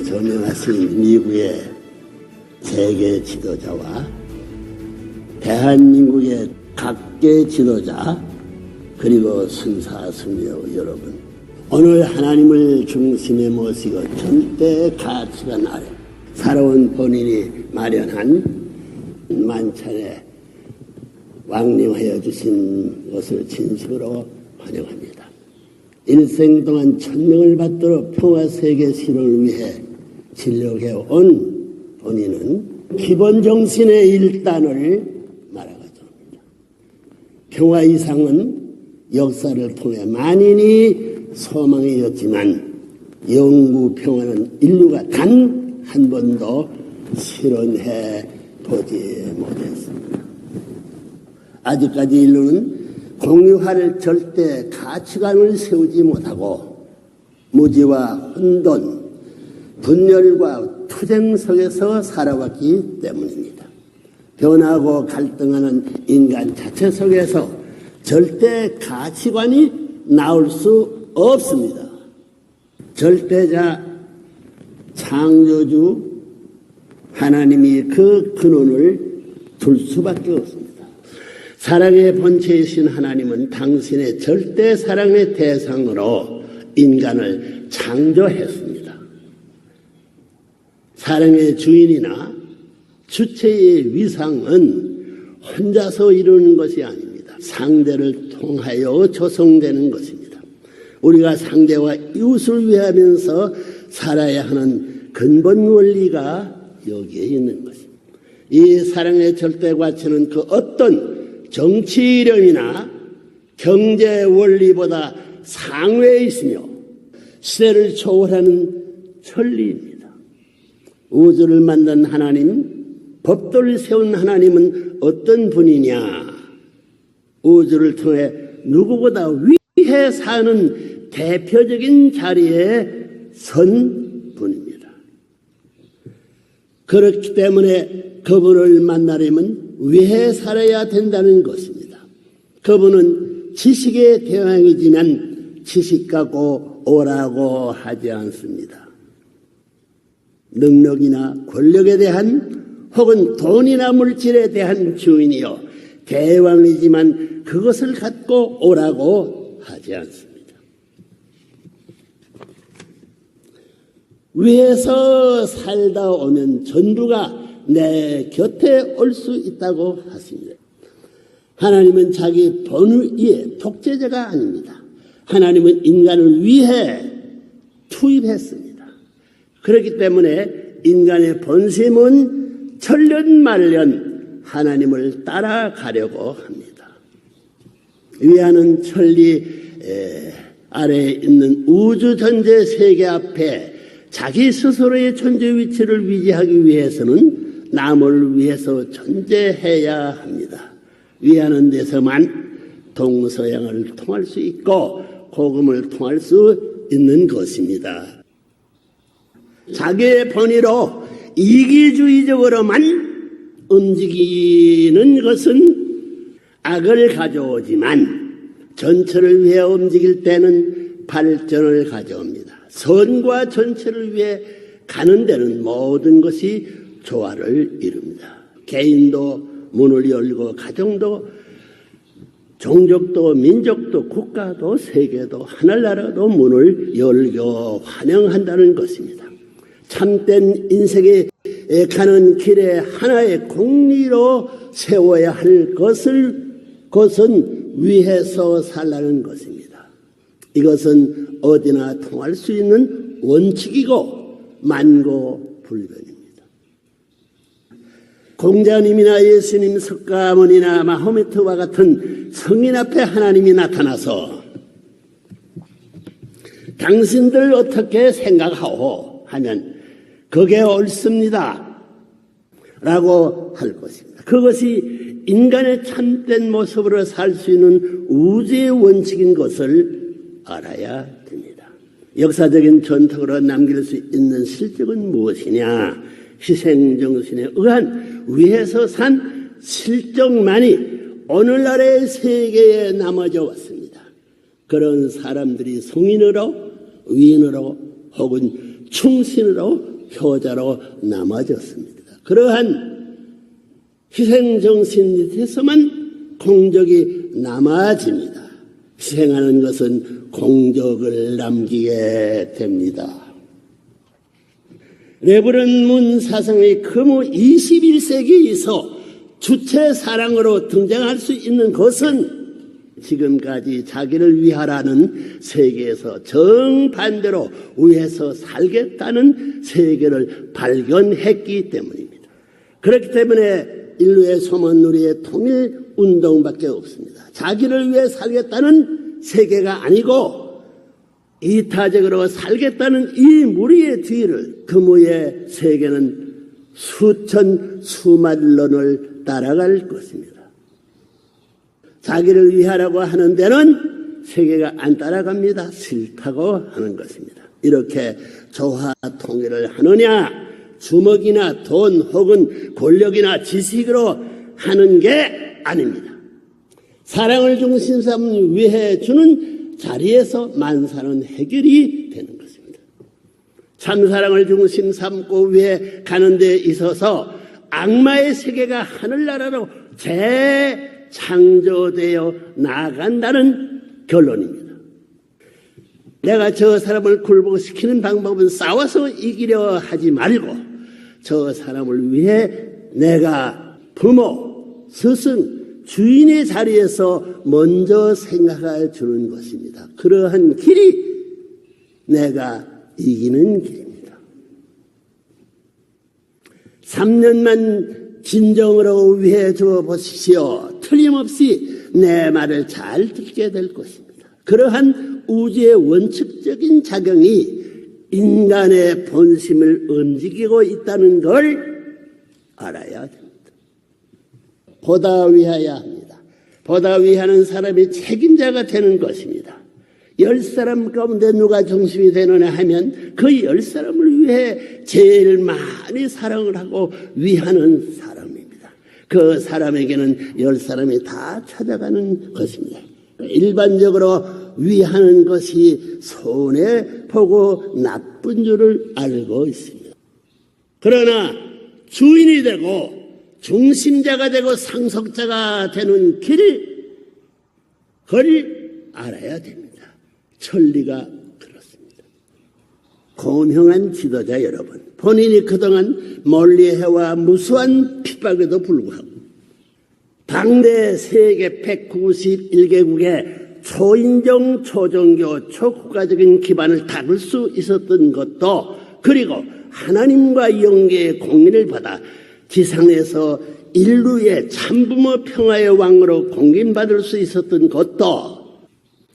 저명하신 미국의 세계 지도자와 대한민국의 각계 지도자 그리고 순사순녀 여러분, 오늘 하나님을 중심에 모시고 절대 가치관 아래 살아온 본인이 마련한 만찬에 왕림하여 주신 것을 진심으로 환영합니다. 일생 동안 천명을 받도록 평화세계 실현을 위해 진력해온 본인은 기본 정신의 일단을 말하고자 합니다. 평화 이상은 역사를 통해 만인이 소망이었지만 영구 평화는 인류가 단 한 번도 실현해 보지 못했습니다. 아직까지 인류는 공유할 절대 가치관을 세우지 못하고 무지와 혼돈, 분열과 투쟁 속에서 살아왔기 때문입니다. 변하고 갈등하는 인간 자체 속에서 절대 가치관이 나올 수 없습니다. 절대자 창조주 하나님이 그 근원을 둘 수밖에 없습니다. 사랑의 본체이신 하나님은 당신의 절대 사랑의 대상으로 인간을 창조했습니다. 사랑의 주인이나 주체의 위상은 혼자서 이루는 것이 아닙니다. 상대를 통하여 조성되는 것입니다. 우리가 상대와 이웃을 위하면서 살아야 하는 근본 원리가 여기에 있는 것입니다. 이 사랑의 절대 가치는 그 어떤 정치 이념이나 경제 원리보다 상회에 있으며 시대를 초월하는 천리입니다. 우주를 만든 하나님, 법도를 세운 하나님은 어떤 분이냐? 우주를 통해 누구보다 위해 사는 대표적인 자리에 선 분입니다. 그렇기 때문에 그분을 만나려면 위해 살아야 된다는 것입니다. 그분은 지식의 대왕이지만 지식 갖고 오라고 하지 않습니다. 능력이나 권력에 대한 혹은 돈이나 물질에 대한 주인이요 대왕이지만 그것을 갖고 오라고 하지 않습니다. 위에서 살다 오면 전부가 내 곁에 올 수 있다고 하십니다. 하나님은 자기 본위의 독재자가 아닙니다. 하나님은 인간을 위해 투입했습니다. 그렇기 때문에 인간의 본심은 천년만년 하나님을 따라가려고 합니다. 위하는 천리 아래에 있는 우주 전체 세계 앞에 자기 스스로의 존재 위치를 위지하기 위해서는 남을 위해서 존재해야 합니다. 위하는 데서만 동서양을 통할 수 있고 복음을 통할 수 있는 것입니다. 자기의 본의로 이기주의적으로만 움직이는 것은 악을 가져오지만 전체를 위해 움직일 때는 발전을 가져옵니다. 선과 전체를 위해 가는 데는 모든 것이 조화를 이룹니다. 개인도 문을 열고 가정도 종족도 민족도 국가도 세계도 하늘나라도 문을 열고 환영한다는 것입니다. 참된 인생에 가는 길에 하나의 공리로 세워야 할 것은 위해서 살라는 것입니다. 이것은 어디나 통할 수 있는 원칙이고 만고불변입니다. 공자님이나 예수님, 석가모니나 마호메트와 같은 성인 앞에 하나님이 나타나서 당신들 어떻게 생각하오 하면 그게 옳습니다 라고 할 것입니다. 그것이 인간의 참된 모습으로 살 수 있는 우주의 원칙인 것을 알아야 됩니다. 역사적인 전통으로 남길 수 있는 실적은 무엇이냐? 희생정신에 의한 위에서 산 실적만이 오늘날의 세계에 남아져 왔습니다. 그런 사람들이 성인으로 위인으로 혹은 충신으로 효자로 남아졌습니다. 그러한 희생정신 밑에서만 공적이 남아집니다. 희생하는 것은 공적을 남기게 됩니다. 레브런 문 사상의 금우 21세기에서 주체 사랑으로 등장할 수 있는 것은 지금까지 자기를 위하라는 세계에서 정반대로 위해서 살겠다는 세계를 발견했기 때문입니다. 그렇기 때문에 인류의 소망누리의 통일운동밖에 없습니다. 자기를 위해 살겠다는 세계가 아니고 이타적으로 살겠다는 이 무리의 뒤를 금우의 세계는 수만 년을 따라갈 것입니다. 자기를 위하라고 하는 데는 세계가 안 따라갑니다. 싫다고 하는 것입니다. 이렇게 조화 통일을 하느냐, 주먹이나 돈 혹은 권력이나 지식으로 하는 게 아닙니다. 사랑을 중심 삼는 위해 주는 자리에서 만사는 해결이 되는 것입니다. 참사랑을 중심 삼고 위해 가는 데 있어서 악마의 세계가 하늘나라로 재창조되어 나아간다는 결론입니다. 내가 저 사람을 굴복시키는 방법은 싸워서 이기려 하지 말고 저 사람을 위해 내가 부모, 스승, 주인의 자리에서 먼저 생각해 주는 것입니다. 그러한 길이 내가 이기는 길입니다. 3년만 진정으로 위해 주어 보십시오. 틀림없이 내 말을 잘 듣게 될 것입니다. 그러한 우주의 원칙적인 작용이 인간의 본심을 움직이고 있다는 걸 알아야 됩니다. 보다 위하여야 합니다. 보다 위하는 사람이 책임자가 되는 것입니다. 10사람 가운데 누가 중심이 되느냐 하면 그 10사람을 위해 제일 많이 사랑을 하고 위하는 사람입니다. 그 사람에게는 10사람이 다 찾아가는 것입니다. 일반적으로 위하는 것이 손해보고 나쁜 줄을 알고 있습니다. 그러나 주인이 되고 중심자가 되고 상속자가 되는 그걸 알아야 됩니다. 천리가 그렇습니다. 고명한 지도자 여러분, 본인이 그동안 멀리해와 무수한 핍박에도 불구하고 당대 세계 191개국의 초인종, 초종교, 초국가적인 기반을 닦을 수 있었던 것도, 그리고 하나님과 영계의 공인을 받아 지상에서 인류의 참부모 평화의 왕으로 공인받을 수 있었던 것도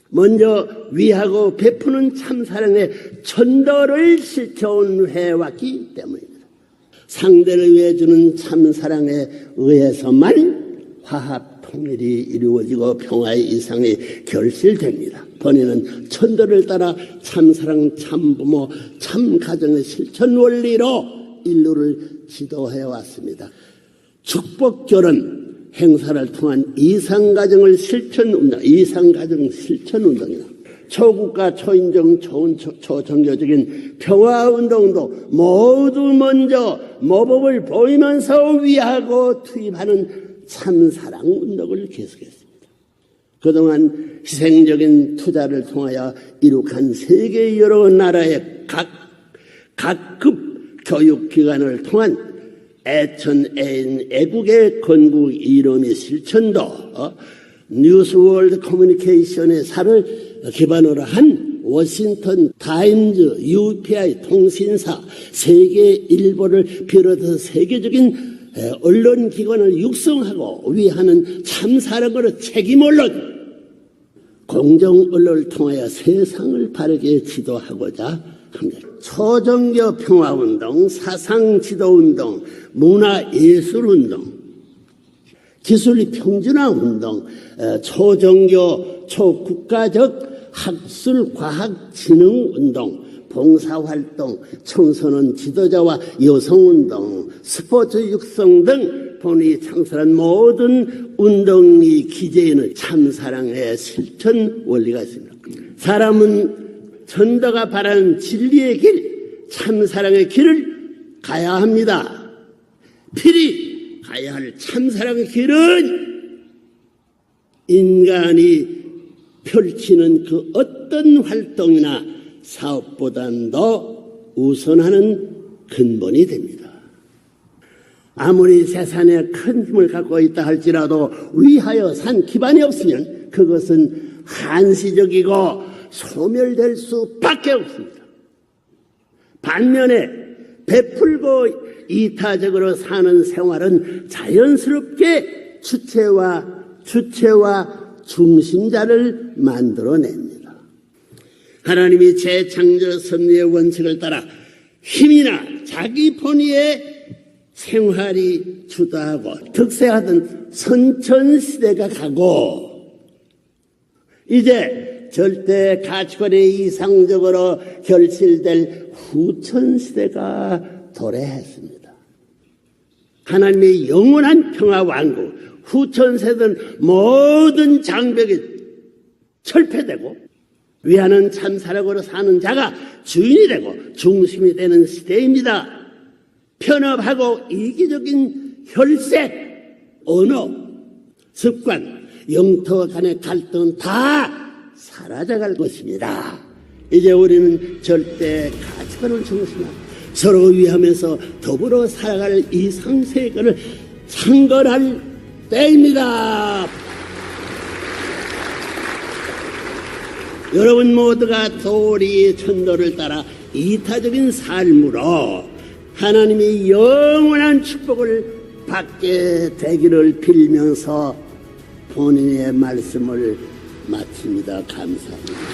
먼저 위하고 베푸는 참사랑의 천도를 실천해 해왔기 때문입니다. 상대를 위해 주는 참사랑에 의해서만 화합 통일이 이루어지고 평화의 이상이 결실됩니다. 본인은 천도를 따라 참사랑, 참부모, 참가정의 실천 원리로 인류를 지도해 왔습니다. 축복결혼 행사를 통한 이상가정 실천운동이다. 초국가, 초인종, 초종교적인 평화운동도 모두 먼저 모범을 보이면서 위하고 투입하는 참사랑운동을 계속했습니다. 그동안 희생적인 투자를 통하여 이룩한 세계 여러 나라의 각급 교육기관을 통한 애국의 건국 이름의 실천도 뉴스월드 커뮤니케이션의 사를 기반으로 한 워싱턴 타임즈, UPI 통신사, 세계일보를 비롯해서 세계적인 언론기관을 육성하고 위하는 참사랑으로 책임언론, 공정언론을 통하여 세상을 바르게 지도하고자 합니다. 초종교 평화운동, 사상지도운동, 문화예술운동, 기술이 평준화운동, 초종교, 초국가적 학술과학진흥운동, 봉사활동, 청소년 지도자와 여성운동, 스포츠 육성 등 본인이 창설한 모든 운동의 기재에는 참사랑의 실천 원리가 있습니다. 사람은 천도가 바라는 진리의 길, 참사랑의 길을 가야 합니다. 필히 가야 할 참사랑의 길은 인간이 펼치는 그 어떤 활동이나 사업보다는 더 우선하는 근본이 됩니다. 아무리 세상에 큰 힘을 갖고 있다 할지라도 위하여 산 기반이 없으면 그것은 한시적이고 소멸될 수밖에 없습니다. 반면에 베풀고 이타적으로 사는 생활은 자연스럽게 주체와 중심자를 만들어냅니다. 하나님이 재창조 섭리의 원칙을 따라 힘이나 자기 본의의 생활이 주도하고 득세하던 선천시대가 가고 이제 절대 가치관이 이상적으로 결실될 후천시대가 도래했습니다. 하나님의 영원한 평화 왕국, 후천세대는 모든 장벽이 철폐되고 위하는 참사랑으로 사는 자가 주인이 되고 중심이 되는 시대입니다. 편협하고 이기적인 혈색, 언어, 습관, 영토 간의 갈등은 다 사라져갈 것입니다. 이제 우리는 절대 가치관을 중심하고 서로 위하면서 더불어 살아갈 이 상세계를 창건할 때입니다. 여러분 모두가 도리의 천도를 따라 이타적인 삶으로 하나님의 영원한 축복을 받게 되기를 빌면서 본인의 말씀을 마칩니다. 감사합니다.